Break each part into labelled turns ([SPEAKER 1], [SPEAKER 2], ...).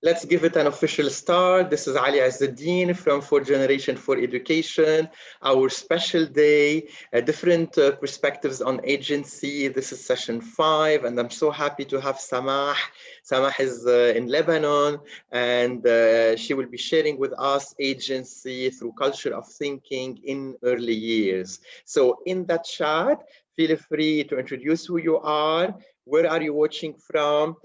[SPEAKER 1] Let's give it an official start. This is Ali Azzuddin from Fourth Generation for Education, our special day, different perspectives on agency. This is session 5, and I'm so happy to have Samah. Samah is in Lebanon, and she will be sharing with us agency through culture of thinking in early years. So in that chat, feel free to introduce who you are, where are you watching from,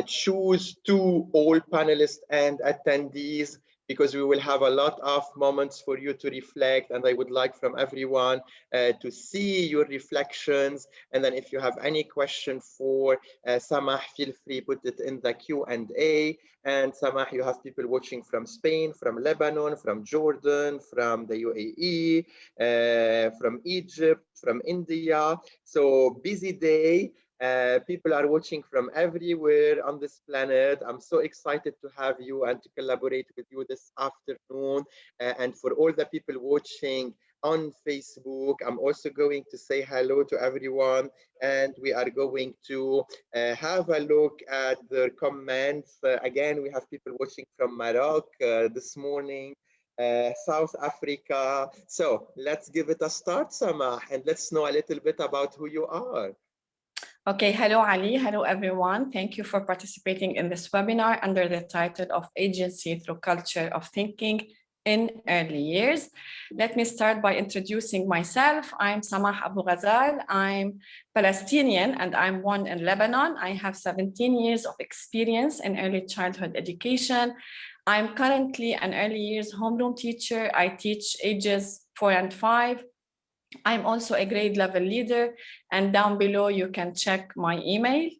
[SPEAKER 1] choose to all panelists and attendees, because we will have a lot of moments for you to reflect, and I would like from everyone to see your reflections. And then if you have any question for Samah, feel free, put it in the Q&A. And Samah, you have people watching from Spain, from Lebanon, from Jordan, from the UAE, from Egypt, from India. So busy day. People are watching from everywhere on this planet. I'm so excited to have you and to collaborate with you this afternoon. And for all the people watching on Facebook, I'm also going to say hello to everyone. And we are going to have a look at their comments. Again, we have people watching from Morocco this morning. South Africa. So let's give it a start, Samah, and let's know a little bit about who you are.
[SPEAKER 2] Okay, hello Ali, hello everyone. Thank you for participating in this webinar under the title of Agency Through Culture of Thinking in Early Years. Let me start by introducing myself. I'm Samah Abou Ghazal. I'm Palestinian and I'm born in Lebanon. I have 17 years of experience in early childhood education. I'm currently an early years homeroom teacher. I teach ages 4 and 5. I'm also a grade level leader, and down below you can check my email.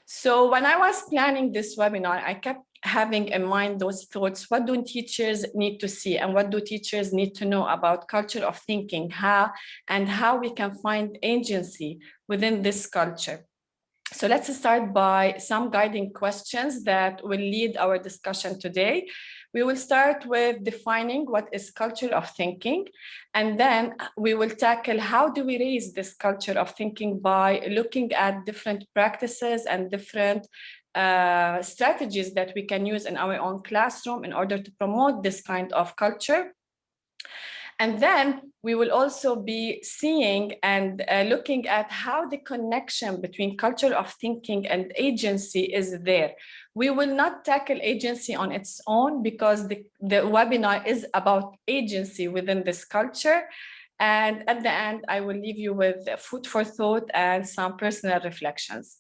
[SPEAKER 2] So when I was planning this webinar, I kept having in mind those thoughts. What do teachers need to see, and what do teachers need to know about culture of thinking, how we can find agency within this culture? So let's start by some guiding questions that will lead our discussion today. We will start with defining what is culture of thinking, and then we will tackle how do we raise this culture of thinking by looking at different practices and different strategies that we can use in our own classroom in order to promote this kind of culture. And then we will also be seeing and looking at how the connection between culture of thinking and agency is there. We will not tackle agency on its own because the webinar is about agency within this culture. And at the end, I will leave you with food for thought and some personal reflections.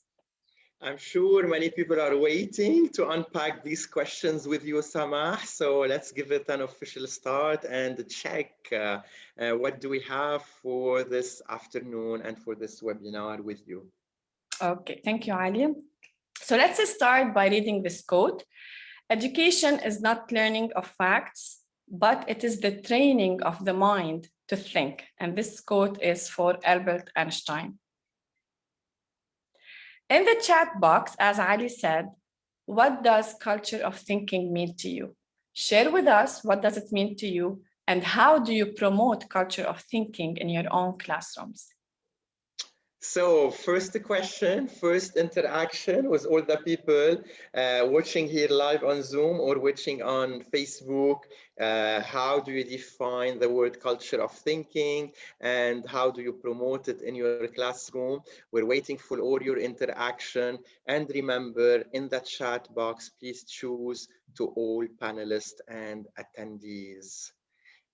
[SPEAKER 1] I'm sure many people are waiting to unpack these questions with you, Samah. So let's give it an official start and check what do we have for this afternoon and for this webinar with you.
[SPEAKER 2] Okay, thank you, Ali. So let's start by reading this quote. Education is not learning of facts, but it is the training of the mind to think. And this quote is for Albert Einstein. In the chat box, as Ali said, what does culture of thinking mean to you? Share with us what does it mean to you and how do you promote culture of thinking in your own classrooms?
[SPEAKER 1] So first question, first interaction with all the people watching here live on Zoom or watching on Facebook. How do you define the word culture of thinking and how do you promote it in your classroom? We're waiting for all your interaction. And remember, in the chat box, please choose to all panelists and attendees.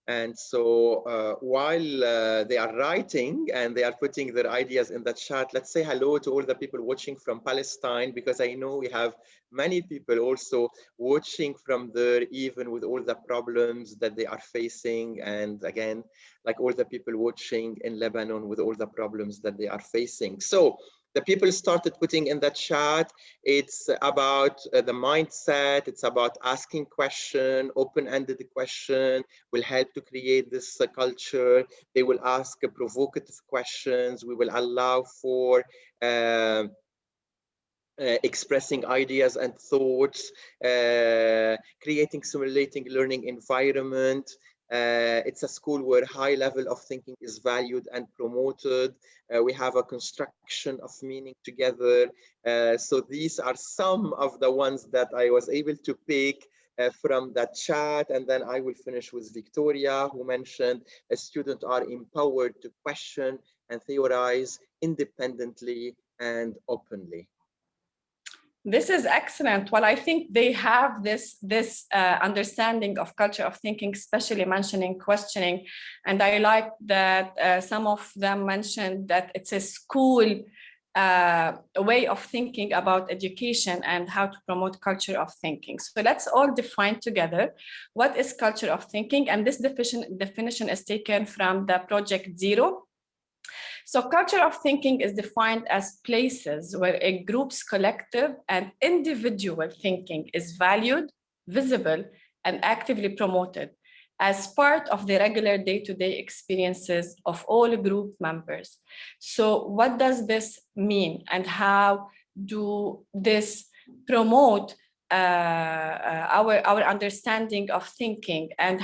[SPEAKER 1] And so while they are writing and they are putting their ideas in the chat, let's say hello to all the people watching from Palestine, because I know we have many people also watching from there, even with all the problems that they are facing. And again, like all the people watching in Lebanon with all the problems that they are facing. So the people started putting in the chat, it's about the mindset, it's about asking question, open-ended question will help to create this culture. They will ask provocative questions. We will allow for expressing ideas and thoughts, creating simulating learning environment, It's a school where high level of thinking is valued and promoted. We have a construction of meaning together. So these are some of the ones that I was able to pick from that chat. And then I will finish with Victoria, who mentioned students are empowered to question and theorize independently and openly.
[SPEAKER 2] This is excellent. Well, I think they have this understanding of culture of thinking, especially mentioning questioning. And I like that some of them mentioned that it's a school way of thinking about education and how to promote culture of thinking. So let's all define together what is culture of thinking. And this definition is taken from the Project Zero. So culture of thinking is defined as places where a group's collective and individual thinking is valued, visible, and actively promoted as part of the regular day-to-day experiences of all group members. So what does this mean, and how do this promote our understanding of thinking, and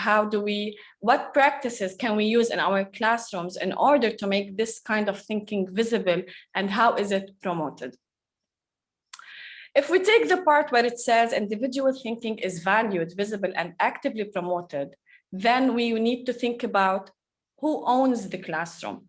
[SPEAKER 2] what practices can we use in our classrooms in order to make this kind of thinking visible, and how is it promoted? If we take the part where it says individual thinking is valued, visible, and actively promoted, then we need to think about who owns the classroom.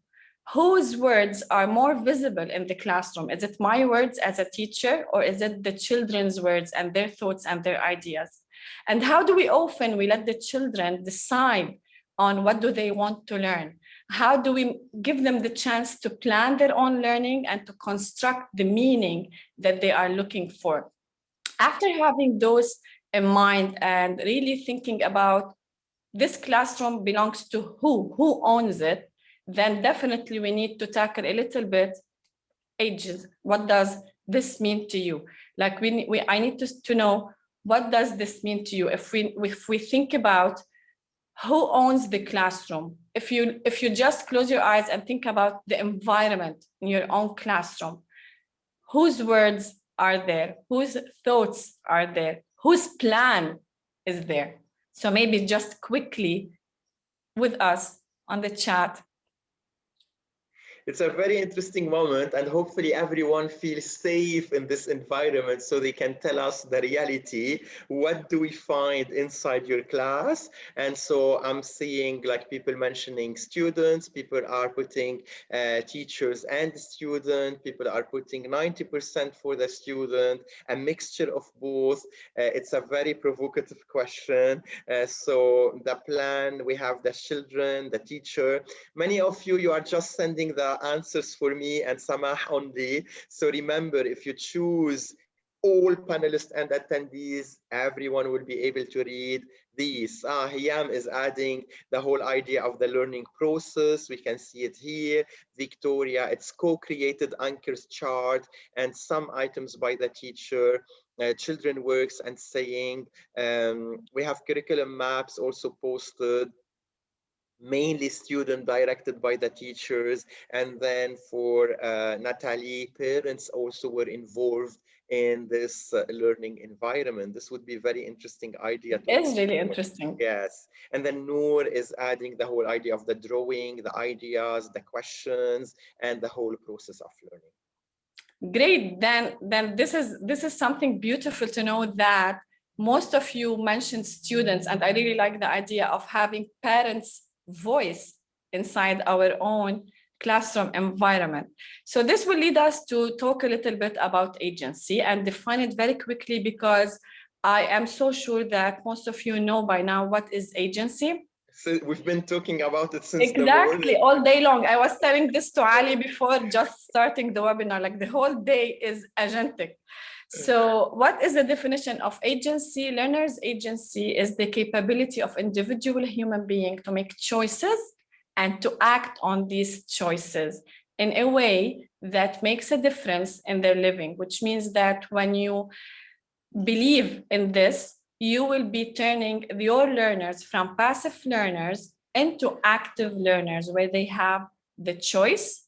[SPEAKER 2] Whose words are more visible in the classroom? Is it my words as a teacher, or is it the children's words and their thoughts and their ideas? And how do we often let the children decide on what do they want to learn? How do we give them the chance to plan their own learning and to construct the meaning that they are looking for? After having those in mind and really thinking about this classroom belongs to who owns it, then definitely we need to tackle a little bit ages. What does this mean to you? Like I need to know, what does this mean to you? If we think about who owns the classroom, if you just close your eyes and think about the environment in your own classroom, whose words are there? Whose thoughts are there? Whose plan is there? So maybe just quickly with us on the chat.
[SPEAKER 1] It's a very interesting moment, and hopefully everyone feels safe in this environment so they can tell us the reality. What do we find inside your class? And so I'm seeing like people mentioning students, people are putting teachers and students, people are putting 90% for the student, a mixture of both. It's a very provocative question. So the plan, we have the children, the teacher. Many of you are just sending the answers for me and Samah only. So remember, if you choose all panelists and attendees, everyone will be able to read these. Hiyam is adding the whole idea of the learning process. We can see it here. Victoria, it's co-created anchors chart and some items by the teacher. Children works and saying. We have curriculum maps also posted, mainly student directed by the teachers. And then for Natalie, parents also were involved in this learning environment. This would be a very interesting idea.
[SPEAKER 2] It's really interesting.
[SPEAKER 1] Yes. And then Noor is adding the whole idea of the drawing, the ideas, the questions, and the whole process of learning.
[SPEAKER 2] Great. Then this is something beautiful to know that most of you mentioned students, and I really like the idea of having parents' voice inside our own classroom environment. So this will lead us to talk a little bit about agency and define it very quickly, because I am so sure that most of you know by now what is agency.
[SPEAKER 1] So we've been talking about it since
[SPEAKER 2] exactly all day long. I was telling this to Ali before just starting the webinar, like the whole day is agentic. So what is the definition of agency? Learner's agency is the capability of individual human being to make choices and to act on these choices in a way that makes a difference in their living, which means that when you believe in this, you will be turning your learners from passive learners into active learners, where they have the choice,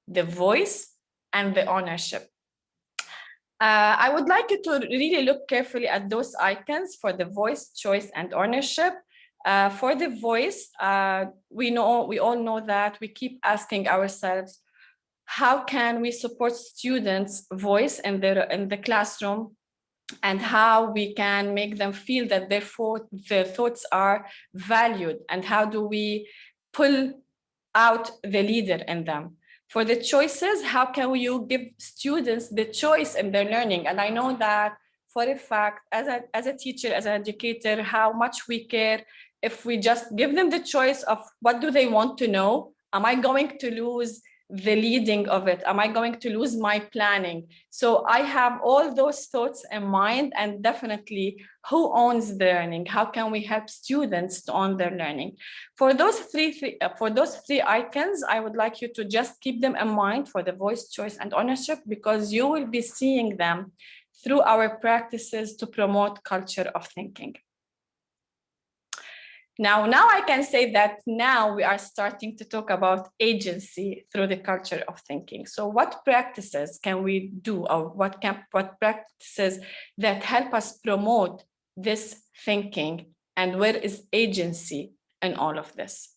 [SPEAKER 2] the voice, and the ownership. I would like you to really look carefully at those icons for the voice, choice, and ownership. For the voice, we all know that we keep asking ourselves, how can we support students' voice in the classroom, and how we can make them feel that their thoughts are valued, and how do we pull out the leader in them? For the choices, how can you give students the choice in their learning? And I know that for a fact, as a teacher, as an educator, how much we care if we just give them the choice of what do they want to know. Am I going to lose the leading of it? Am I going to lose my planning? So I have all those thoughts in mind, and definitely who owns the learning? How can we help students to own their learning? For those three icons, I would like you to just keep them in mind for the voice, choice, and ownership, because you will be seeing them through our practices to promote culture of thinking. Now I can say that now we are starting to talk about agency through the culture of thinking. So what practices can we do, or what practices that help us promote this thinking, and where is agency in all of this?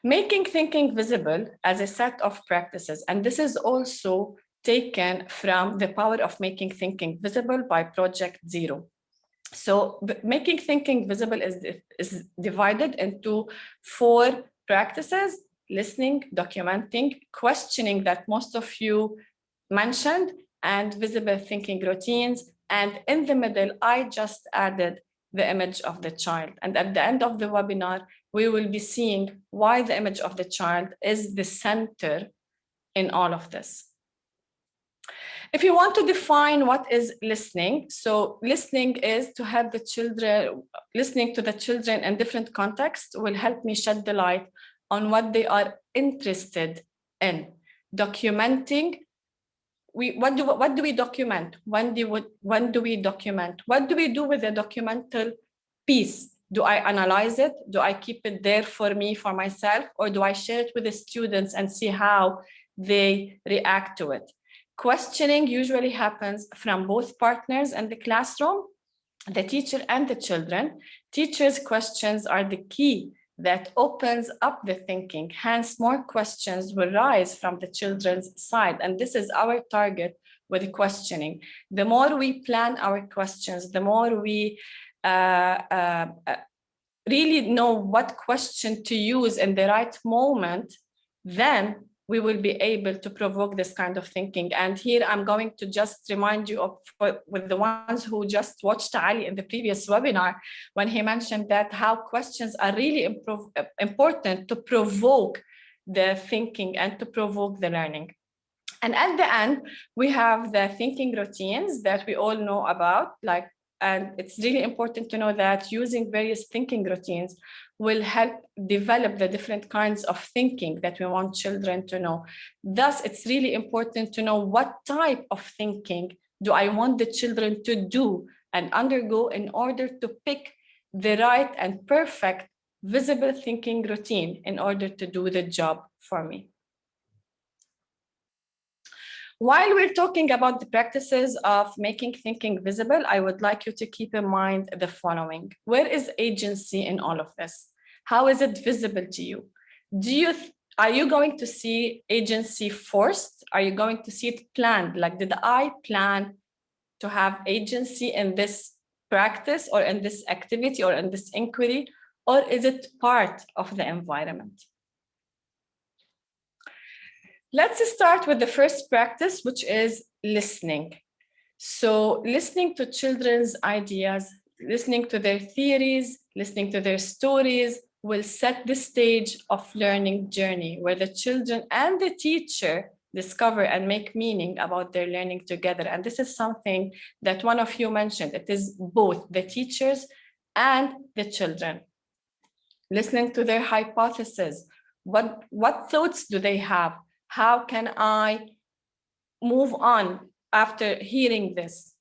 [SPEAKER 2] Making thinking visible as a set of practices, and this is also taken from The Power of Making Thinking Visible by Project Zero. So making thinking visible is divided into 4 practices: listening, documenting, questioning that most of you mentioned, and visible thinking routines. And in the middle, I just added the image of the child. And at the end of the webinar, we will be seeing why the image of the child is the center in all of this. If you want to define what is listening, so listening is to have the children, listening to the children in different contexts will help me shed the light on what they are interested in. Documenting, what do we document? When do we document? What do we do with the documental piece? Do I analyze it? Do I keep it there for me, for myself? Or do I share it with the students and see how they react to it? Questioning usually happens from both partners in the classroom, the teacher and the children. Teachers' questions are the key that opens up the thinking. Hence, more questions will rise from the children's side. And this is our target with questioning. The more we plan our questions, the more we really know what question to use in the right moment, then we will be able to provoke this kind of thinking. And here I'm going to just remind you of, with the ones who just watched Ali in the previous webinar, when he mentioned that how questions are really important to provoke the thinking and to provoke the learning. And at the end, we have the thinking routines that we all know about, and it's really important to know that using various thinking routines will help develop the different kinds of thinking that we want children to know. Thus, it's really important to know what type of thinking do I want the children to do and undergo in order to pick the right and perfect visible thinking routine in order to do the job for me. While we're talking about the practices of making thinking visible, I would like you to keep in mind the following. Where is agency in all of this? How is it visible to you? Are you going to see agency forced? Are you going to see it planned? Like, did I plan to have agency in this practice or in this activity or in this inquiry? Or is it part of the environment? Let's start with the first practice, which is listening. So listening to children's ideas, listening to their theories, listening to their stories will set the stage of learning journey where the children and the teacher discover and make meaning about their learning together. And this is something that one of you mentioned. It is both the teachers and the children. Listening to their hypotheses. What thoughts do they have? How can I move on after hearing this?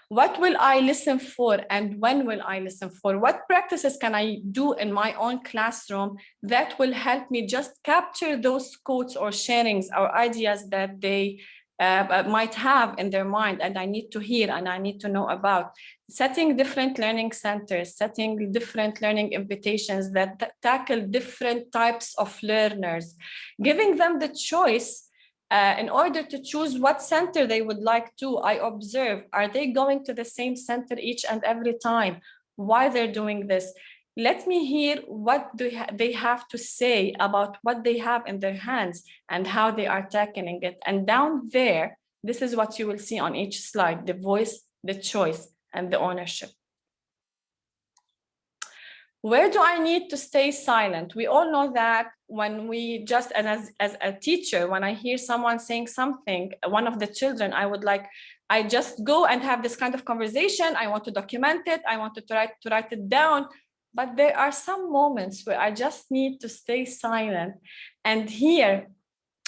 [SPEAKER 2] What will I listen for and when will I listen for? What practices can I do in my own classroom that will help me just capture those quotes or sharings or ideas that they might have in their mind, and I need to hear and I need to know about. Setting different learning centers, setting different learning invitations that tackle different types of learners, giving them the choice in order to choose what center they would like to. I observe, are they going to the same center each and every time? Why they're doing this? Let me hear what they have to say about what they have in their hands and how they are tackling it. And down there, this is what you will see on each slide: the voice, the choice, and the ownership. Where do I need to stay silent? We all know that when we just, as a teacher, when I hear someone saying something, one of the children, I just go and have this kind of conversation. I want to document it. I want to write it down. But there are some moments where I just need to stay silent and hear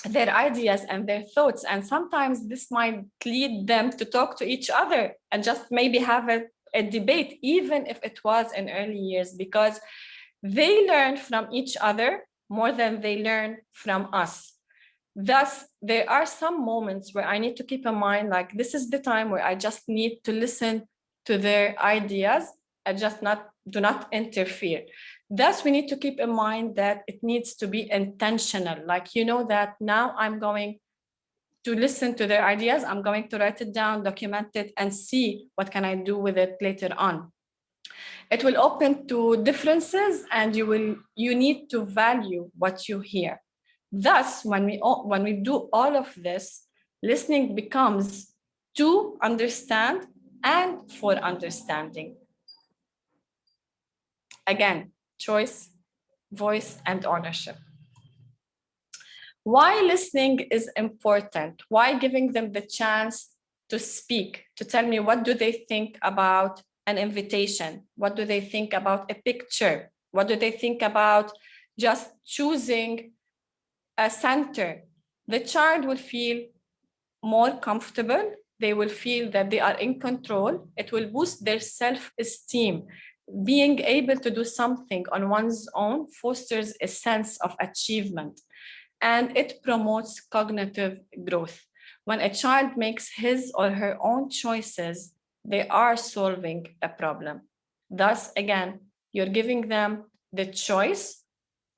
[SPEAKER 2] their ideas and their thoughts. And sometimes this might lead them to talk to each other and just maybe have a debate, even if it was in early years, because they learn from each other more than they learn from us. Thus, there are some moments where I need to keep in mind, like, this is the time where I just need to listen to their ideas and just do not interfere. Thus, we need to keep in mind that it needs to be intentional. Like, you know that now I'm going to listen to their ideas, I'm going to write it down, document it, and see what can I do with it later on. It will open to differences, and you need to value what you hear. Thus, when we do all of this, listening becomes to understand and for understanding. Again, choice, voice, and ownership. Why listening is important? Why giving them the chance to speak, to tell me what do they think about an invitation? What do they think about a picture? What do they think about just choosing a center? The child will feel more comfortable. They will feel that they are in control. It will boost their self-esteem. Being able to do something on one's own fosters a sense of achievement, and it promotes cognitive growth. When a child makes his or her own choices, they are solving a problem. Thus, again, you're giving them the choice,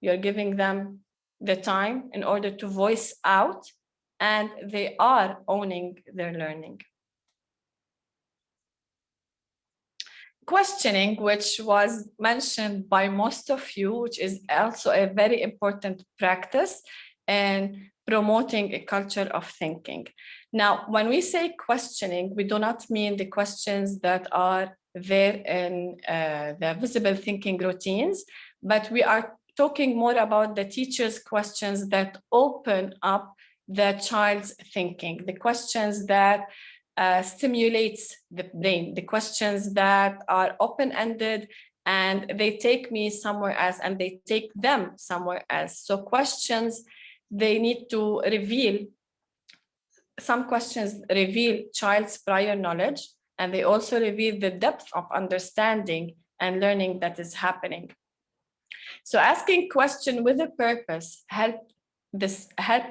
[SPEAKER 2] you're giving them the time in order to voice out, and they are owning their learning. Questioning, which was mentioned by most of you, which is also a very important practice in promoting a culture of thinking. Now, when we say questioning, we do not mean the questions that are there in the visible thinking routines, but we are talking more about the teacher's questions that open up the child's thinking, the questions that stimulates the brain, the questions that are open-ended and they take me somewhere else and they take them somewhere else. So questions, they need to reveal, some questions reveal child's prior knowledge, and they also reveal the depth of understanding and learning that is happening. So asking question with a purpose help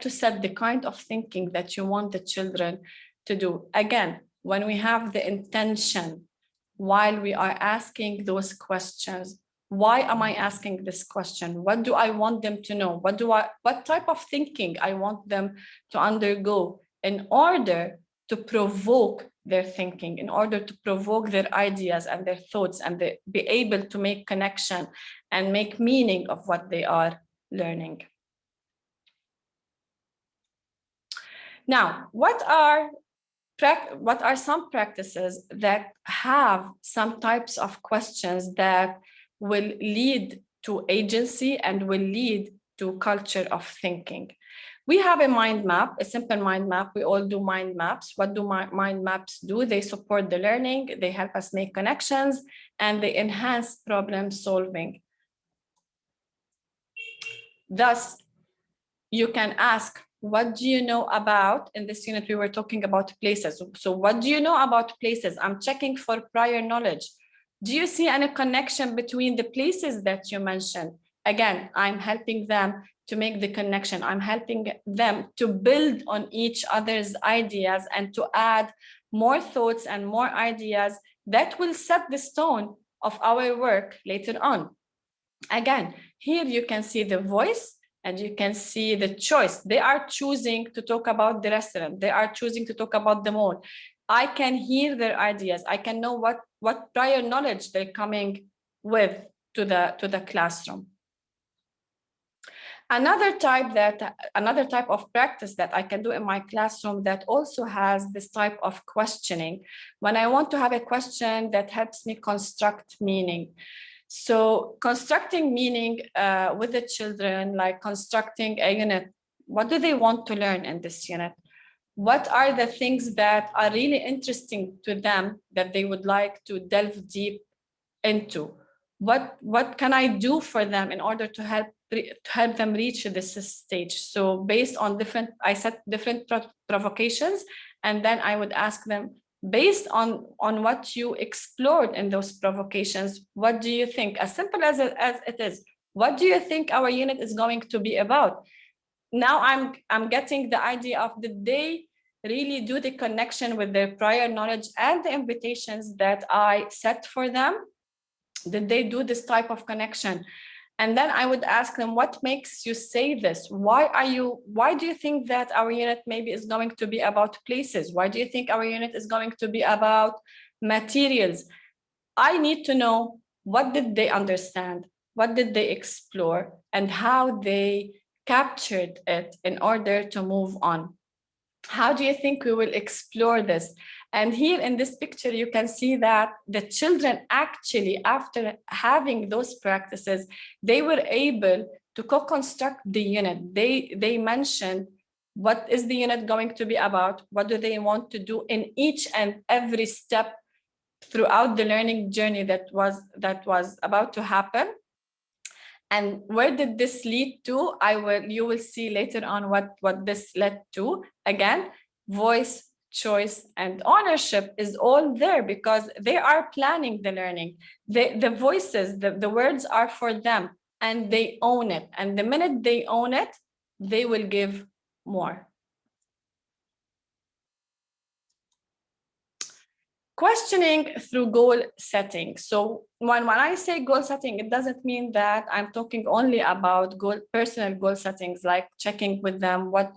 [SPEAKER 2] to set the kind of thinking that you want the children to do. Again, when we have the intention while we are asking those questions, why am I asking this question? What do I want them to know? What type of thinking I want them to undergo in order to provoke their thinking, in order to provoke their ideas and their thoughts, and be able to make connection and make meaning of what they are learning. Now, what are some practices that have some types of questions that will lead to agency and will lead to culture of thinking? We have a mind map, a simple mind map. We all do mind maps. What do mind maps do? They support the learning, they help us make connections, and they enhance problem solving. Thus, you can ask, what do you know about, in this unit we were talking about places. So what do you know about places? I'm checking for prior knowledge. Do you see any connection between the places that you mentioned? Again, I'm helping them to make the connection. I'm helping them to build on each other's ideas and to add more thoughts and more ideas that will set the stone of our work later on. Again, here you can see the voice and you can see the choice. They are choosing to talk about the restaurant. They are choosing to talk about the mall. I can hear their ideas. I can know what prior knowledge they're coming with to the classroom. Another type of practice that I can do in my classroom that also has this type of questioning, when I want to have a question that helps me construct meaning. So constructing meaning with the children, like constructing a unit. What do they want to learn in this unit? What are the things that are really interesting to them that they would like to delve deep into? What can I do for them in order to help them reach this stage? So based on I set different provocations, and then I would ask them, based on what you explored in those provocations, what do you think? As simple as it is, what do you think our unit is going to be about? Now I'm getting the idea of, did they really do the connection with their prior knowledge and the invitations that I set for them? Did they do this type of connection? And then I would ask them, what makes you say this? Why do you think that our unit maybe is going to be about places? Why do you think our unit is going to be about materials? I need to know, what did they understand? What did they explore? And how they captured it in order to move on. How do you think we will explore this? And here in this picture, you can see that the children actually, after having those practices, they were able to co-construct the unit. They mentioned, what is the unit going to be about? What do they want to do in each and every step throughout the learning journey that was about to happen? And where did this lead to? You will see later on what this led to. Again, voice, choice, and ownership is all there because they are planning the learning. The voices, the words are for them, and they own it. And the minute they own it, they will give more. Questioning through goal setting. So when I say goal setting, it doesn't mean that I'm talking only about personal goal settings, like checking with them, what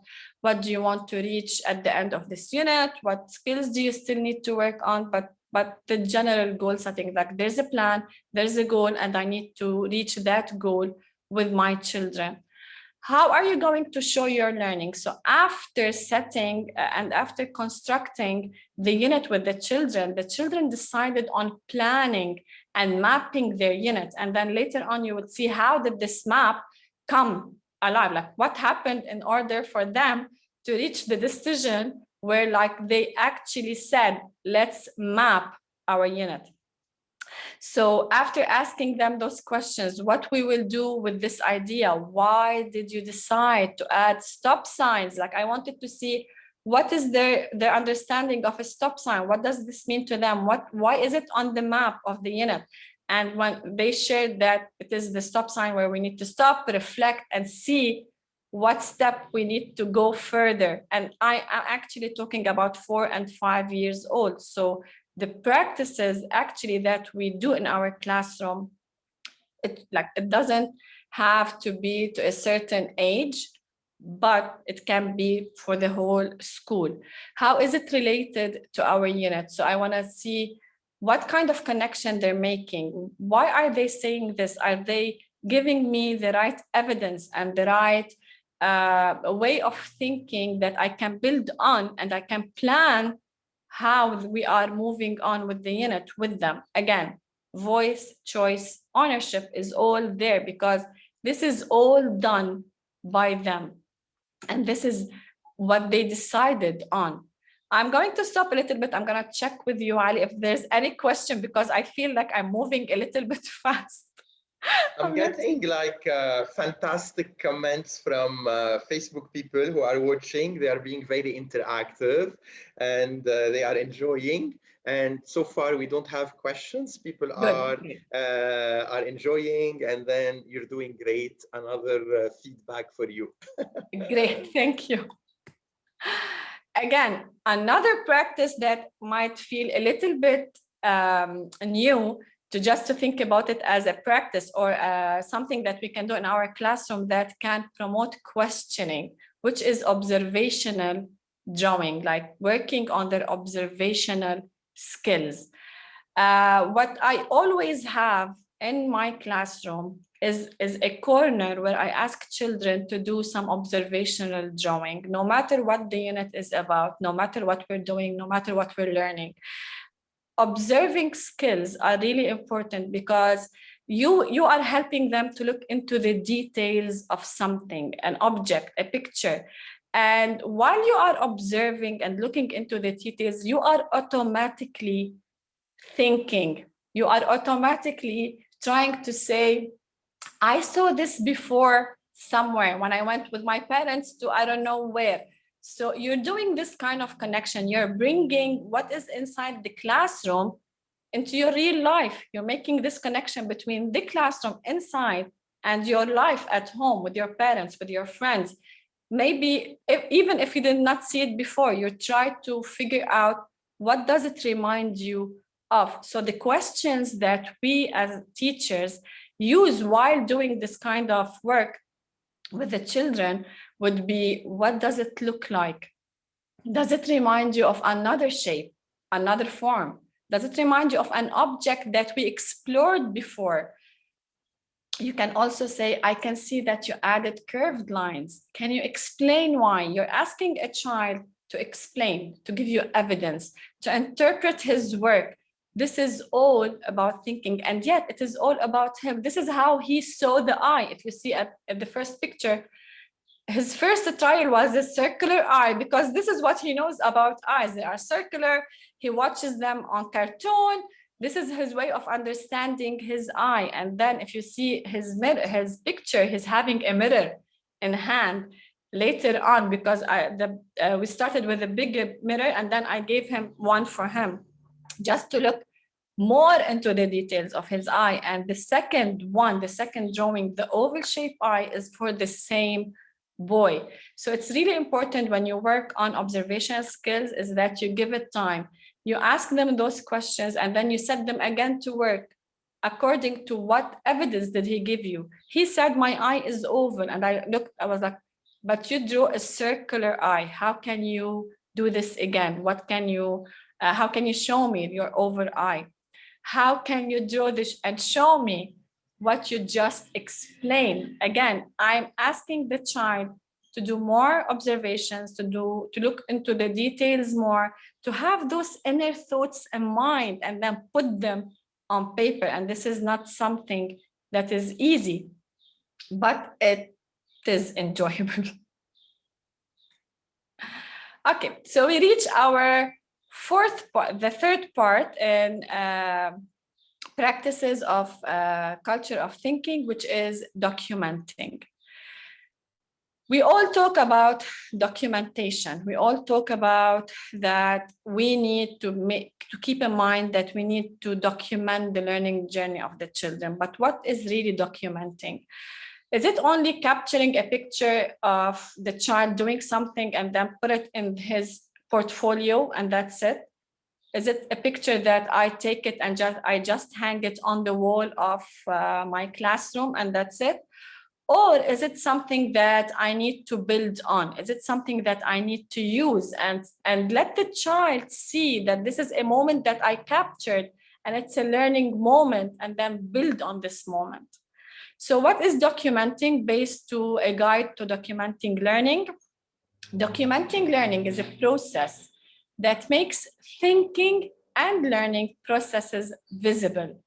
[SPEAKER 2] do you want to reach at the end of this unit? What skills do you still need to work on? But the general goal setting, like there's a plan, there's a goal, and I need to reach that goal with my children. How are you going to show your learning? So after setting and after constructing the unit with the children decided on planning and mapping their unit. And then later on, you would see, how did this map come alive? Like, what happened in order for them to reach the decision where, like, they actually said, let's map our unit. So after asking them those questions, what we will do with this idea? Why did you decide to add stop signs? Like, I wanted to see, what is their understanding of a stop sign? What does this mean to them? Why is it on the map of the unit? And when they shared that it is the stop sign where we need to stop, reflect, and see what step we need to go further. And I am actually talking about 4 and 5 years old. So the practices actually that we do in our classroom, it doesn't have to be to a certain age, but it can be for the whole school. How is it related to our unit? So I want to see what kind of connection they're making. Why are they saying this? Are they giving me the right evidence and the right way of thinking that I can build on, and I can plan how we are moving on with the unit with them? Again, voice, choice, ownership is all there because this is all done by them. And this is what they decided on. I'm going to stop a little bit. I'm going to check with you, Ali, if there's any question, because I feel like I'm moving a little bit fast.
[SPEAKER 1] I'm getting like fantastic comments from Facebook people who are watching. They are being very interactive and they are enjoying. And so far, we don't have questions. People are enjoying, and then you're doing great. Another feedback for you.
[SPEAKER 2] Great, thank you. Again, another practice that might feel a little bit new, to think about it as a practice or something that we can do in our classroom that can promote questioning, which is observational drawing, like working on their observational skills. What I always have in my classroom is a corner where I ask children to do some observational drawing, no matter what the unit is about, no matter what we're doing, no matter what we're learning. Observing skills are really important because you are helping them to look into the details of something, an object, a picture. And while you are observing and looking into the details, you are automatically thinking. You are automatically trying to say, I saw this before somewhere when I went with my parents to I don't know where. So you're doing this kind of connection. You're bringing what is inside the classroom into your real life. You're making this connection between the classroom inside and your life at home with your parents, with your friends. Maybe even if you did not see it before, you try to figure out what does it remind you of. So the questions that we as teachers use while doing this kind of work with the children would be, what does it look like? Does it remind you of another shape, another form? Does it remind you of an object that we explored before? You can also say, I can see that you added curved lines. Can you explain why? You're asking a child to explain, to give you evidence, to interpret his work. This is all about thinking, and yet it is all about him. This is how he saw the eye. If you see at the first picture, his first trial was a circular eye because this is what he knows about eyes. They are circular. He watches them on cartoon. This is his way of understanding his eye. And then if you see his picture, he's having a mirror in hand later on because we started with a bigger mirror and then I gave him one for him just to look more into the details of his eye. And the second drawing, the oval shaped eye, is for the same boy. So it's really important when you work on observational skills is that you give it time. You ask them those questions and then you set them again to work according to what evidence did he give you. He said, my eye is oval. And I was like, but you drew a circular eye. How can you do this again? How can you show me your oval eye? How can you draw this and show me what you just explained? Again, I'm asking the child to do more observations, to look into the details more, to have those inner thoughts in mind and then put them on paper. And this is not something that is easy, but it is enjoyable. Okay, so we reach our the third part in practices of culture of thinking, which is documenting. We all talk about documentation. We all talk about that we need to keep in mind that we need to document the learning journey of the children. But what is really documenting? Is it only capturing a picture of the child doing something and then put it in his portfolio and that's it? Is it a picture that I take it and I just hang it on the wall of my classroom and that's it? Or is it something that I need to build on? Is it something that I need to use and let the child see that this is a moment that I captured and it's a learning moment and then build on this moment? So what is documenting based to a guide to documenting learning? Documenting learning is a process that makes thinking and learning processes visible,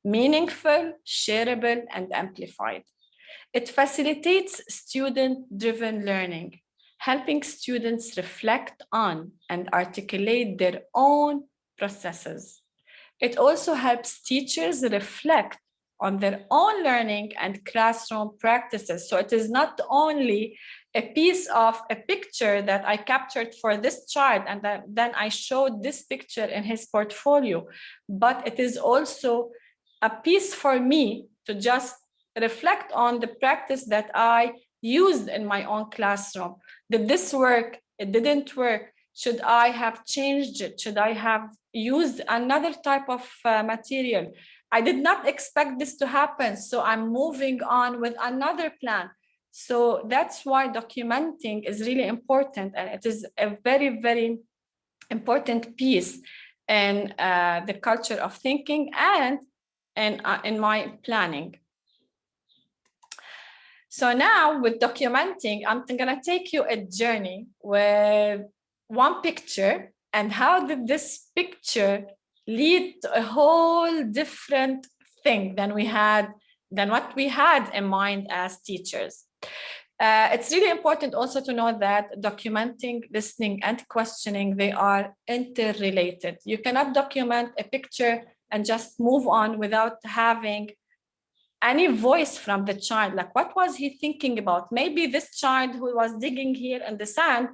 [SPEAKER 2] meaningful, shareable, and amplified. It facilitates student-driven learning, helping students reflect on and articulate their own processes. It also helps teachers reflect on their own learning and classroom practices. So it is not only a piece of a picture that I captured for this child and then I showed this picture in his portfolio, but it is also a piece for me to just reflect on the practice that I used in my own classroom. Did this work? It didn't work. Should I have changed it? Should I have used another type of material? I did not expect this to happen, so I'm moving on with another plan. So that's why documenting is really important, and it is a very, very important piece in the culture of thinking and in my planning. So now with documenting, I'm gonna take you a journey with one picture and how did this picture lead to a whole different thing than what we had in mind as teachers. It's really important also to know that documenting, listening, and questioning, they are interrelated. You cannot document a picture and just move on without having any voice from the child. Like, what was he thinking about? Maybe this child who was digging here in the sand,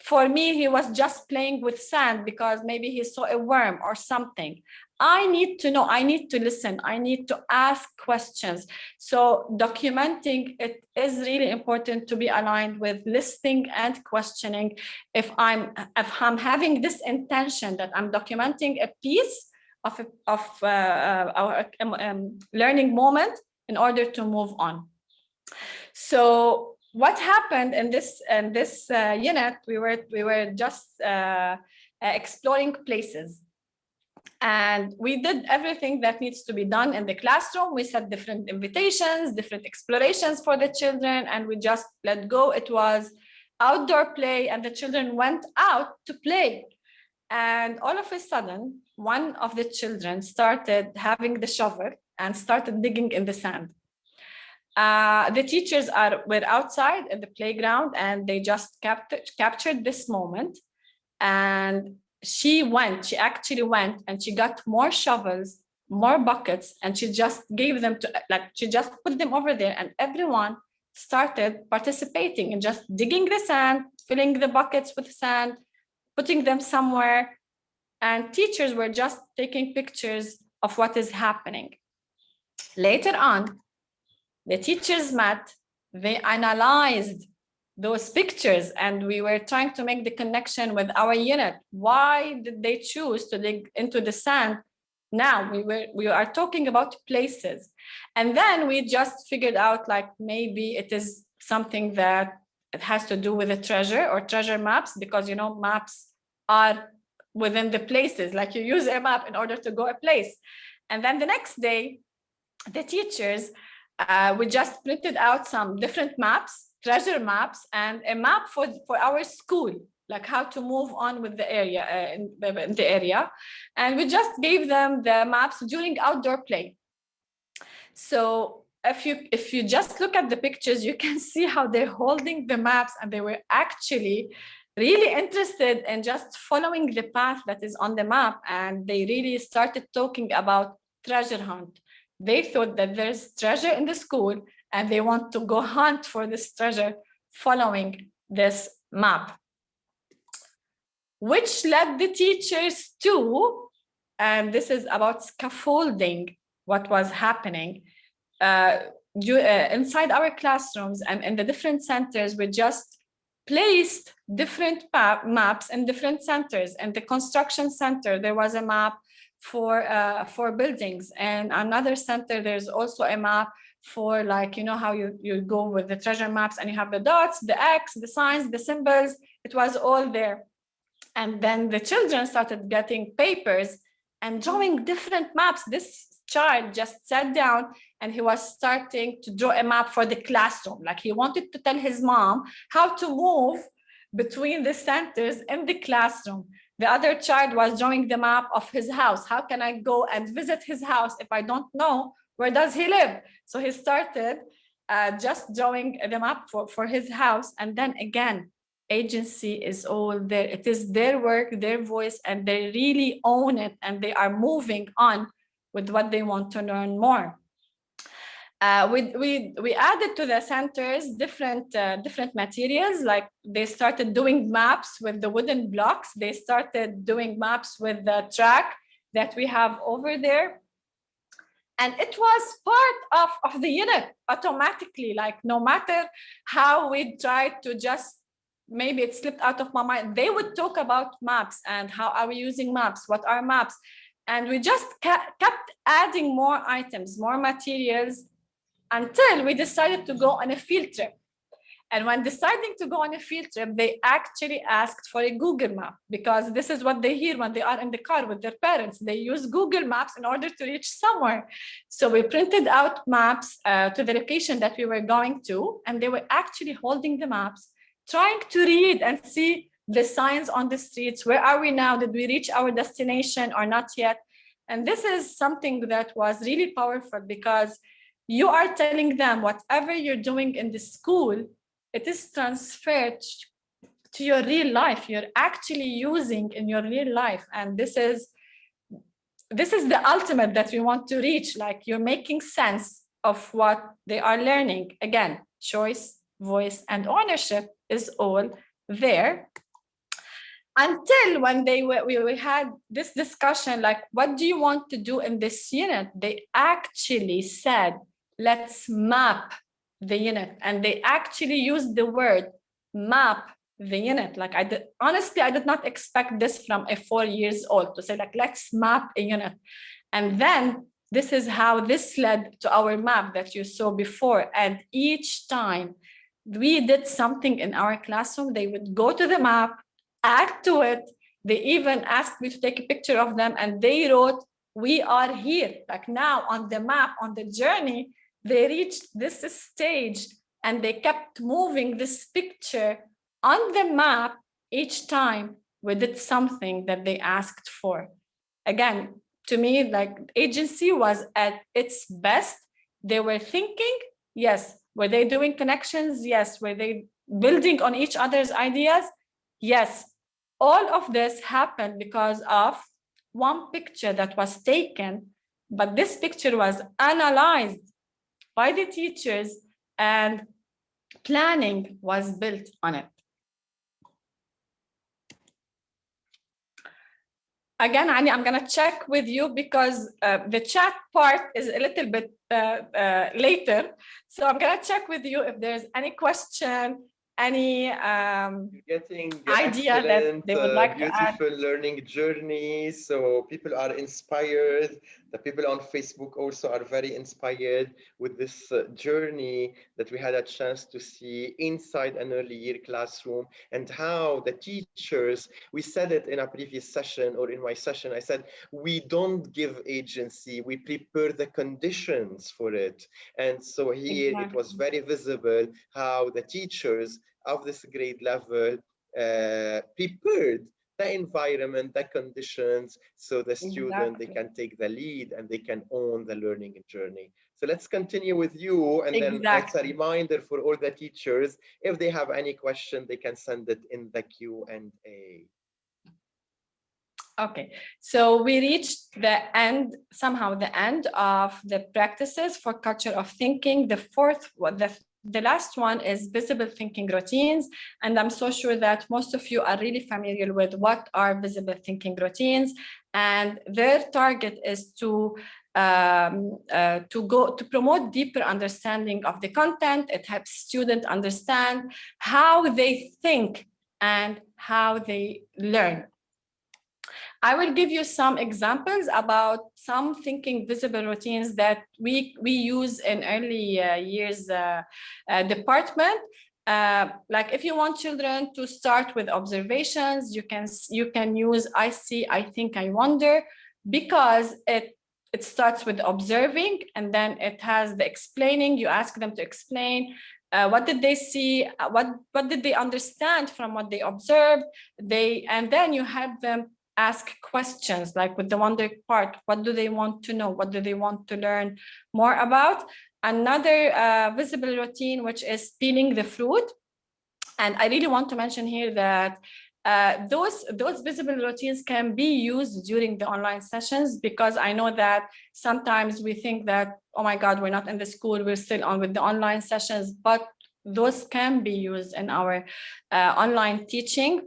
[SPEAKER 2] for me, he was just playing with sand because maybe he saw a worm or something. I need to know, I need to listen, I need to ask questions. So documenting, it is really important to be aligned with listening and questioning. If I'm having this intention that I'm documenting a piece of our learning moment in order to move on. So what happened in this unit, we were just exploring places, and we did everything that needs to be done in the classroom. We set different invitations, different explorations for the children, and we just let go. It was outdoor play, and the children went out to play. And all of a sudden, one of the children started having the shovel and started digging in the sand. The teachers were outside in the playground, and they just captured this moment. And she actually went and she got more shovels, more buckets, and she just gave them to, she just put them over there, and everyone started participating and just digging the sand, filling the buckets with sand, putting them somewhere. And teachers were just taking pictures of what is happening. Later on, the teachers met, they analyzed those pictures, and we were trying to make the connection with our unit. Why did they choose to dig into the sand? Now we are talking about places. And then we just figured out, like, maybe it is something that it has to do with a treasure or treasure maps, because, you know, maps are within the places, like you use a map in order to go a place. And then the next day, the teachers, we just printed out some different maps, treasure maps, and a map for our school, like how to move on with the area, in the area. And we just gave them the maps during outdoor play. So if you just look at the pictures, you can see how they're holding the maps, and they were actually really interested in just following the path that is on the map. And they really started talking about treasure hunt. They thought that there's treasure in the school, and they want to go hunt for this treasure following this map. Which led the teachers to, and this is about scaffolding, what was happening inside our classrooms and in the different centers. We just placed different maps in different centers. In the construction center, there was a map for buildings, and another center, there's also a map for, like, you know how you go with the treasure maps and you have the dots, the X, the signs, the symbols. It was all there. And then the children started getting papers and drawing different maps. This child just sat down and he was starting to draw a map for the classroom. Like, he wanted to tell his mom how to move between the centers in the classroom. The other child was drawing the map of his house. How can I go and visit his house if I don't know where does he live? So he started just drawing the map for his house. And then again, agency is all there. It is their work, their voice, and they really own it, and they are moving on with what they want to learn more. We added to the centers different materials, like they started doing maps with the wooden blocks. They started doing maps with the track that we have over there. And it was part of the unit automatically, like no matter how we tried to just, maybe it slipped out of my mind, they would talk about maps and how are we using maps, what are maps? And we just kept adding more items, more materials, until we decided to go on a field trip. And when deciding to go on a field trip, they actually asked for a Google map, because this is what they hear when they are in the car with their parents. They use Google Maps in order to reach somewhere. So we printed out maps to the location that we were going to, and they were actually holding the maps, trying to read and see the signs on the streets. Where are we now? Did we reach our destination or not yet? And this is something that was really powerful, because you are telling them whatever you're doing in the school, it is transferred to your real life. You're actually using in your real life. And this is the ultimate that we want to reach. Like, you're making sense of what they are learning. Again, choice, voice, and ownership is all there. Until when we had this discussion, like, what do you want to do in this unit? They actually said, let's map the unit. And they actually used the word map the unit. Like, honestly, I did not expect this from a 4 years old to say, like, let's map a unit. And then this is how this led to our map that you saw before. And each time we did something in our classroom, they would go to the map, add to it. They even asked me to take a picture of them, and they wrote, we are here. Like, now on the map, on the journey, they reached this stage, and they kept moving this picture on the map each time we did something that they asked for. Again, to me, like, agency was at its best. They were thinking, yes. Were they doing connections? Yes. Were they building on each other's ideas? Yes. All of this happened because of one picture that was taken, but this picture was analyzed by the teachers, and planning was built on it. Again, Ali, I'm going to check with you, because the chat part is a little bit later. So I'm going to check with you if there's any question, any idea that they would like to add.
[SPEAKER 1] Beautiful learning journey. So people are inspired. The people on Facebook also are very inspired with this journey that we had a chance to see inside an early year classroom, and how the teachers, we said it in a previous session, or in my session, I said, we don't give agency, we prepare the conditions for it. And so here It was very visible how the teachers of this grade level prepared the environment, the conditions, so the student, they can take the lead and they can own the learning journey. So let's continue with you, and then it's a reminder for all the teachers, if they have any question, they can send it in the Q&A.
[SPEAKER 2] Okay, so we reached the end, somehow the end of the practices for culture of thinking. The last one is visible thinking routines. And I'm so sure that most of you are really familiar with what are visible thinking routines. And their target is to promote deeper understanding of the content. It helps students understand how they think and how they learn. I will give you some examples about some thinking visible routines that we use in early years department. Like, if you want children to start with observations, you can use I see, I think, I wonder, because it starts with observing, and then it has the explaining. You ask them to explain. What did they see? What did they understand from what they observed? And then you have them ask questions, like with the wonder part. What do they want to know? What do they want to learn more about? Another visible routine, which is peeling the fruit. And I really want to mention here that those visible routines can be used during the online sessions, because I know that sometimes we think that, oh my God, we're not in the school, we're still on with the online sessions, but those can be used in our online teaching.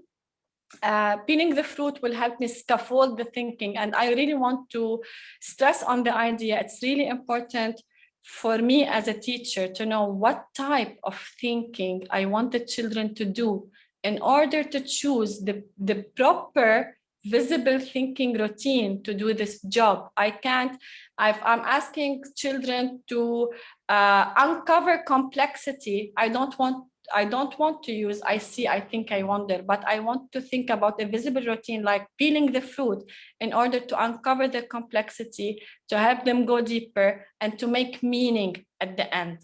[SPEAKER 2] Peeling the fruit will help me scaffold the thinking. And I really want to stress on the idea. It's really important for me as a teacher to know what type of thinking I want the children to do in order to choose the proper visible thinking routine to do this job. I'm asking children to uncover complexity. I don't want to use I see, I think, I wonder, but I want to think about a visible routine like peeling the fruit in order to uncover the complexity, to help them go deeper and to make meaning at the end.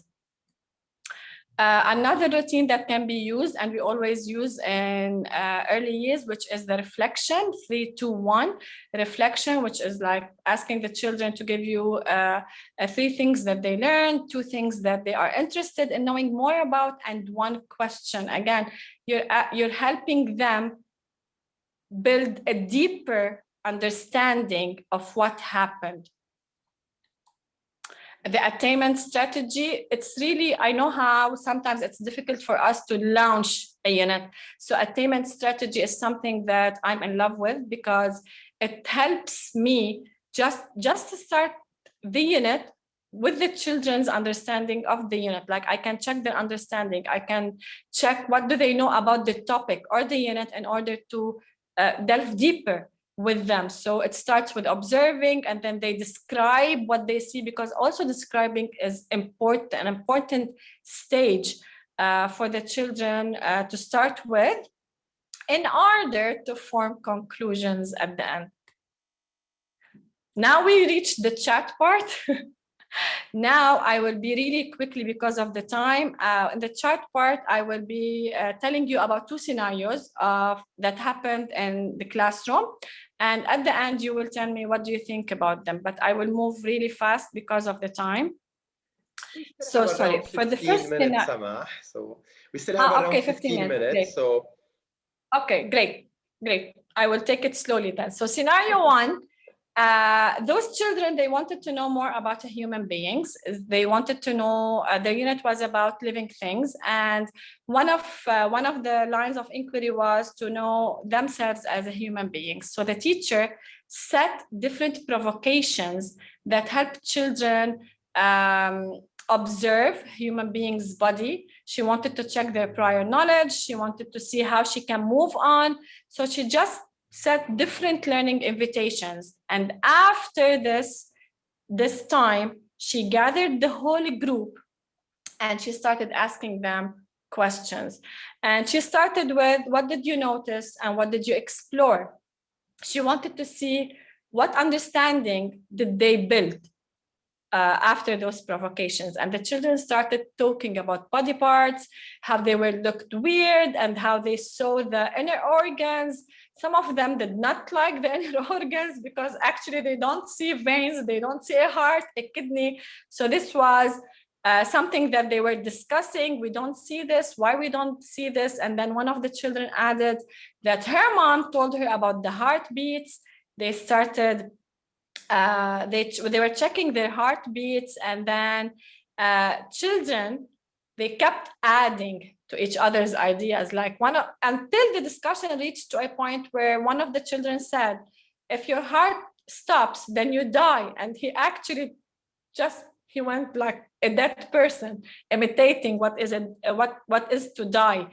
[SPEAKER 2] Another routine that can be used, and we always use in early years, which is the reflection, 3, 2, 1 reflection, which is like asking the children to give you 3 things that they learned, 2 things that they are interested in knowing more about, and 1 question. Again, you're helping them build a deeper understanding of what happened. The attainment strategy, it's really, I know how sometimes it's difficult for us to launch a unit. So attainment strategy is something that I'm in love with, because it helps me just to start the unit with the children's understanding of the unit. Like I can check their understanding. I can check what do they know about the topic or the unit in order to delve deeper with them. So it starts with observing, and then they describe what they see, because also describing is an important stage for the children to start with in order to form conclusions at the end. Now we reach the chat part. Now I will be really quickly because of the time. In the chat part, I will be telling you about 2 scenarios that happened in the classroom. And at the end, you will tell me what do you think about them. But I will move really fast because of the time. So sorry, for the first
[SPEAKER 1] minutes, Samah. So we still have around 15 minutes. So
[SPEAKER 2] okay, great. I will take it slowly then. So scenario 1. Those children, they wanted to know more about human beings. They wanted to know, the unit was about living things. And one of the lines of inquiry was to know themselves as a human being. So the teacher set different provocations that help children observe human beings' body. She wanted to check their prior knowledge. She wanted to see how she can move on. So she just set different learning invitations. And after this time, she gathered the whole group and she started asking them questions. And she started with, what did you notice and what did you explore? She wanted to see what understanding did they build after those provocations. And the children started talking about body parts, how they were looked weird and how they saw the inner organs. Some of them did not like the inner organs because actually they don't see veins, they don't see a heart, a kidney. So this was something that they were discussing. We don't see this, why we don't see this? And then one of the children added that her mom told her about the heartbeats. They started they were checking their heartbeats, and then children, they kept adding to each other's ideas. Like until the discussion reached to a point where one of the children said, if your heart stops, then you die. And he actually he went like a dead person, imitating what is to die.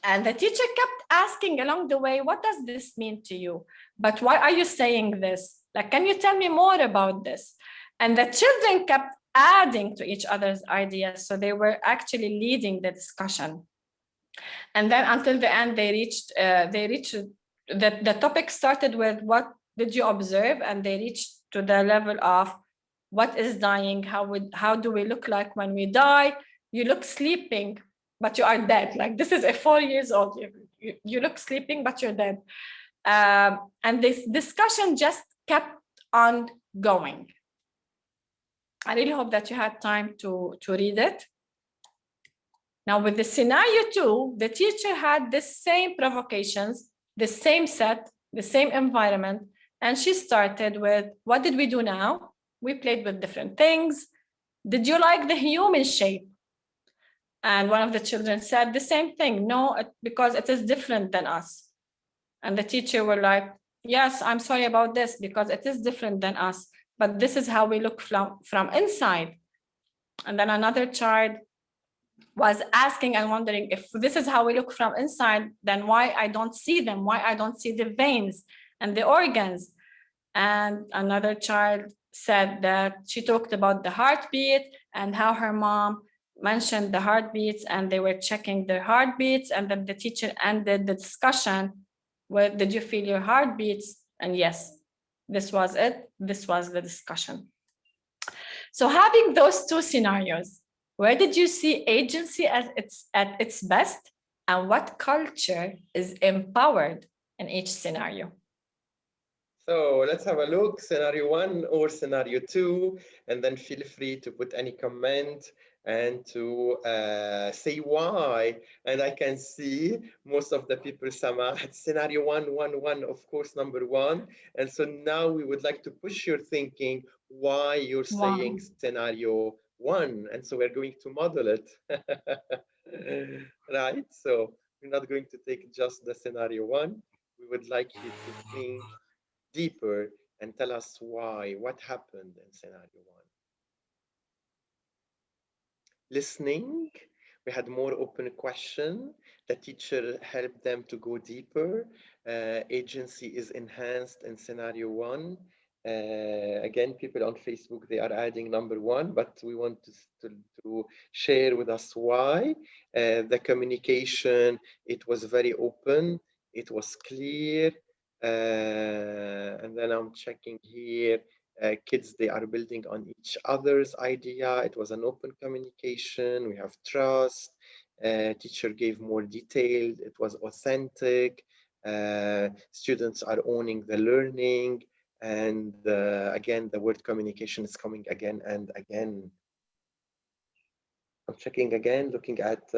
[SPEAKER 2] And the teacher kept asking along the way, what does this mean to you? But why are you saying this? Like, can you tell me more about this? And the children kept adding to each other's ideas. So they were actually leading the discussion. And then until the end, they reached the topic started with what did you observe? And they reached to the level of what is dying? How do we look like when we die? You look sleeping, but you are dead. Like, this is a 4 years old. You look sleeping, but you're dead. And this discussion just kept on going. I really hope that you had time to read it. Now with the scenario 2, the teacher had the same provocations, the same set, the same environment, and she started with, what did we do now? We played with different things. Did you like the human shape? And one of the children said the same thing, no, because it is different than us. And the teacher were like, yes, I'm sorry about this because it is different than us, but this is how we look from inside. And then another child was asking and wondering, if this is how we look from inside, then why I don't see them, why I don't see the veins and the organs. And another child said that she talked about the heartbeat and how her mom mentioned the heartbeats and they were checking their heartbeats. And then the teacher ended the discussion with, did you feel your heartbeats? And yes, this was it. This was the discussion. So having those two scenarios, where did you see agency at its best, and what culture is empowered in each scenario?
[SPEAKER 1] So let's have a look, scenario 1 or scenario 2, and then feel free to put any comment and to say why. And I can see most of the people, Samah, had scenario 1, of course, number 1. And so now we would like to push your thinking why you're saying scenario 1. And so we're going to model it. Right? So we're not going to take just the scenario 1. We would like you to think deeper and tell us why, what happened in scenario 1. Listening, we had more open question. The teacher helped them to go deeper. Agency is enhanced in scenario 1. Again, people on Facebook, they are adding number 1, but we want to share with us why. The communication, it was very open, it was clear. And then I'm checking here, kids, they are building on each other's idea. It was an open communication. We have trust. Teacher gave more detailed. It was authentic. Students are owning the learning. And again, the word communication is coming again and again. I'm checking again, looking at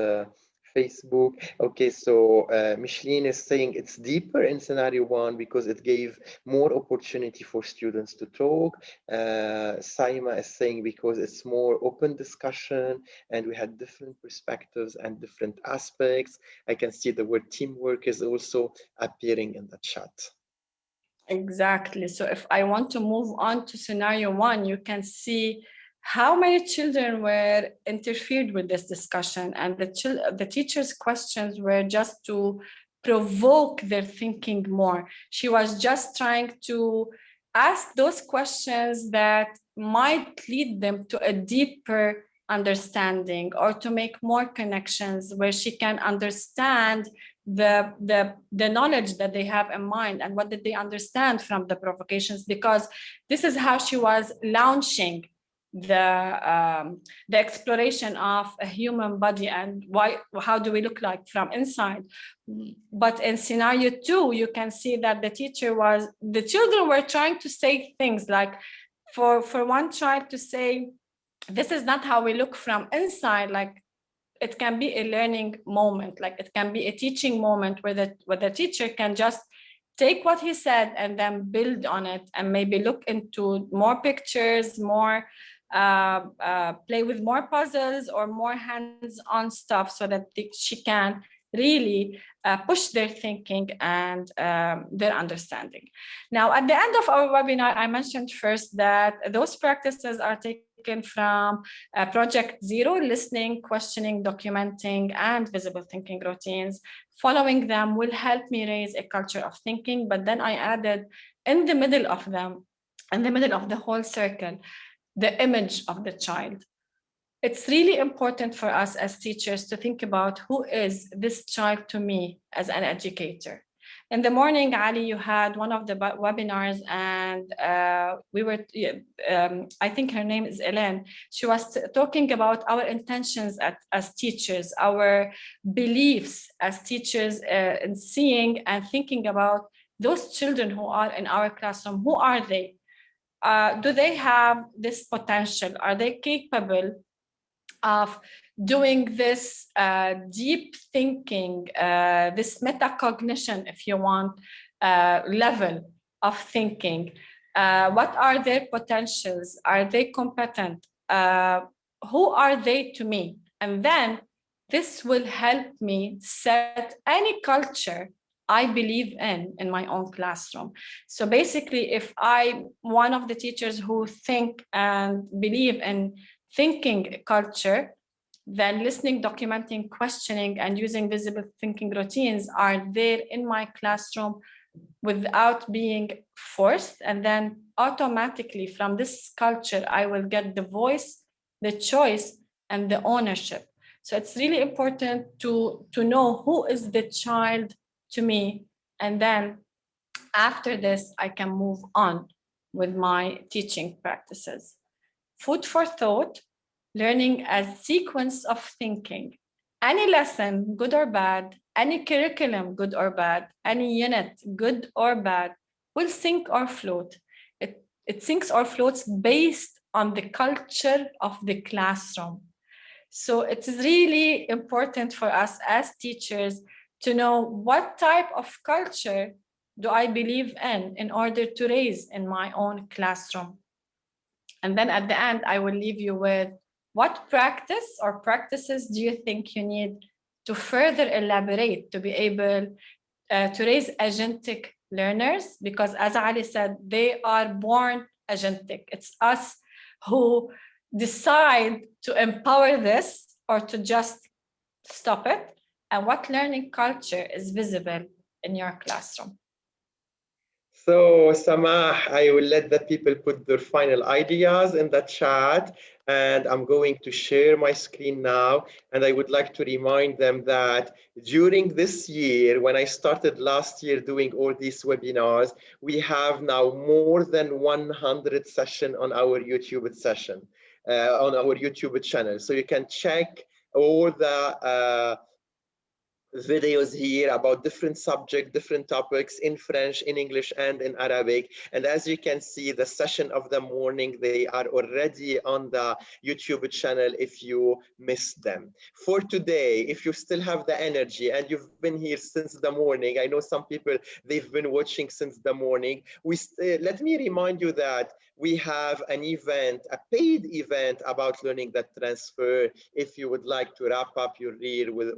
[SPEAKER 1] Facebook. Okay, so Micheline is saying it's deeper in scenario 1 because it gave more opportunity for students to talk. Saima is saying because it's more open discussion and we had different perspectives and different aspects. I can see the word teamwork is also appearing in the chat.
[SPEAKER 2] Exactly. So if I want to move on to scenario 1, you can see how many children were interfered with this discussion, and the teacher's questions were just to provoke their thinking more. She was just trying to ask those questions that might lead them to a deeper understanding or to make more connections where she can understand the knowledge that they have in mind and what did they understand from the provocations, because this is how she was launching the exploration of a human body and how do we look like from inside. But in scenario 2, you can see that the children were trying to say things like, for one child to say, this is not how we look from inside, like it can be a learning moment, like it can be a teaching moment where the teacher can just take what he said and then build on it and maybe look into more pictures, more play with more puzzles or more hands-on stuff so that she can really push their thinking and their understanding. Now, at the end of our webinar, I mentioned first that those practices are taken from Project Zero: listening, questioning, documenting, and visible thinking routines. Following them will help me raise a culture of thinking, but then I added in the middle of them, in the middle of the whole circle, the image of the child. It's really important for us as teachers to think about who is this child to me as an educator. In the morning, Ali, you had one of the webinars and we were, I think her name is Elaine. She was talking about our intentions as teachers, our beliefs as teachers in seeing and thinking about those children who are in our classroom. Who are they? Do they have this potential? Are they capable of doing this deep thinking, this metacognition, if you want, level of thinking. What are their potentials? Are they competent? Who are they to me? And then this will help me set any culture I believe in my own classroom. So basically, if I'm one of the teachers who think and believe in thinking culture, then listening, documenting, questioning, and using visible thinking routines are there in my classroom without being forced. And then automatically from this culture, I will get the voice, the choice, and the ownership. So it's really important to know who is the child to me. And then after this, I can move on with my teaching practices. Food for thought, learning as sequence of thinking. Any lesson, good or bad, any curriculum, good or bad, any unit, good or bad, will sink or float. It sinks or floats based on the culture of the classroom. So it's really important for us as teachers to know what type of culture do I believe in order to raise in my own classroom. And then at the end, I will leave you with what practice or practices do you think you need to further elaborate to be able to raise agentic learners? Because as Ali said, they are born agentic. It's us who decide to empower this or to just stop it. And what learning culture is visible in your classroom?
[SPEAKER 1] So, Samah, I will let the people put their final ideas in the chat, and I'm going to share my screen now. And I would like to remind them that during this year, when I started last year doing all these webinars, we have now more than 100 sessions on our YouTube session, on our YouTube channel. So you can check all the videos here about different subjects, different topics in French, in English, and in Arabic. And as you can see, the session of the morning, they are already on the YouTube channel if you missed them. For today, if you still have the energy and you've been here since the morning, I know some people, they've been watching since the morning. Let me remind you that we have an event, a paid event about learning that transfer. If you would like to wrap up your year with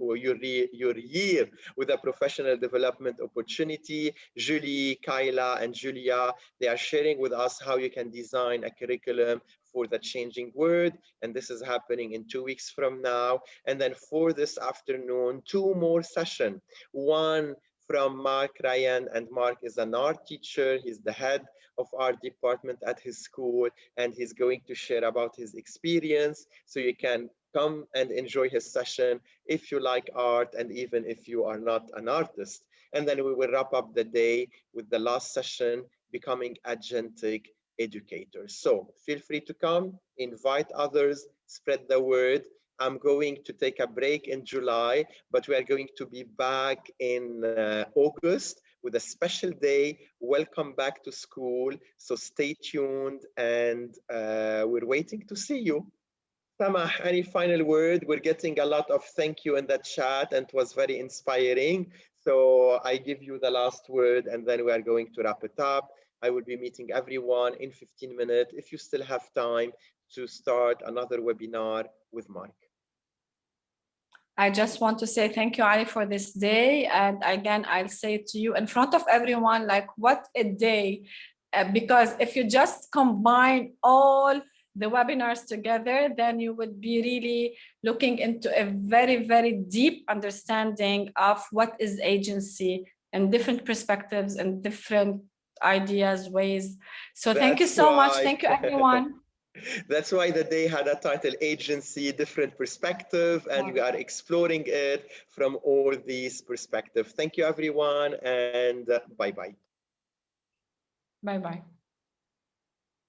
[SPEAKER 1] a professional development opportunity, Julie, Kyla, and Julia, they are sharing with us how you can design a curriculum for the changing world. And this is happening in 2 weeks from now. And then for this afternoon, 2 more sessions. One from Mark Ryan, and Mark is an art teacher. He's the head of art department at his school, and he's going to share about his experience. So you can come and enjoy his session if you like art, and even if you are not an artist. And then we will wrap up the day with the last session, becoming agentic educators. So feel free to come, invite others, spread the word. I'm going to take a break in July, but we are going to be back in August with a special day. Welcome back to school. So stay tuned, and we're waiting to see you. Samah, any final word? We're getting a lot of thank you in the chat, and it was very inspiring. So I give you the last word, and then we are going to wrap it up. I will be meeting everyone in 15 minutes if you still have time to start another webinar with Mike.
[SPEAKER 2] I just want to say thank you, Ali, for this day. And again, I'll say it to you in front of everyone, like what a day. Because if you just combine all the webinars together, then you would be really looking into a very, very deep understanding of what is agency and different perspectives and different ideas, ways. So thank you so much. Thank you, everyone.
[SPEAKER 1] That's why the day had a title, Agency, Different Perspective, and we are exploring it from all these perspectives. Thank you, everyone, and bye-bye.
[SPEAKER 2] Bye-bye.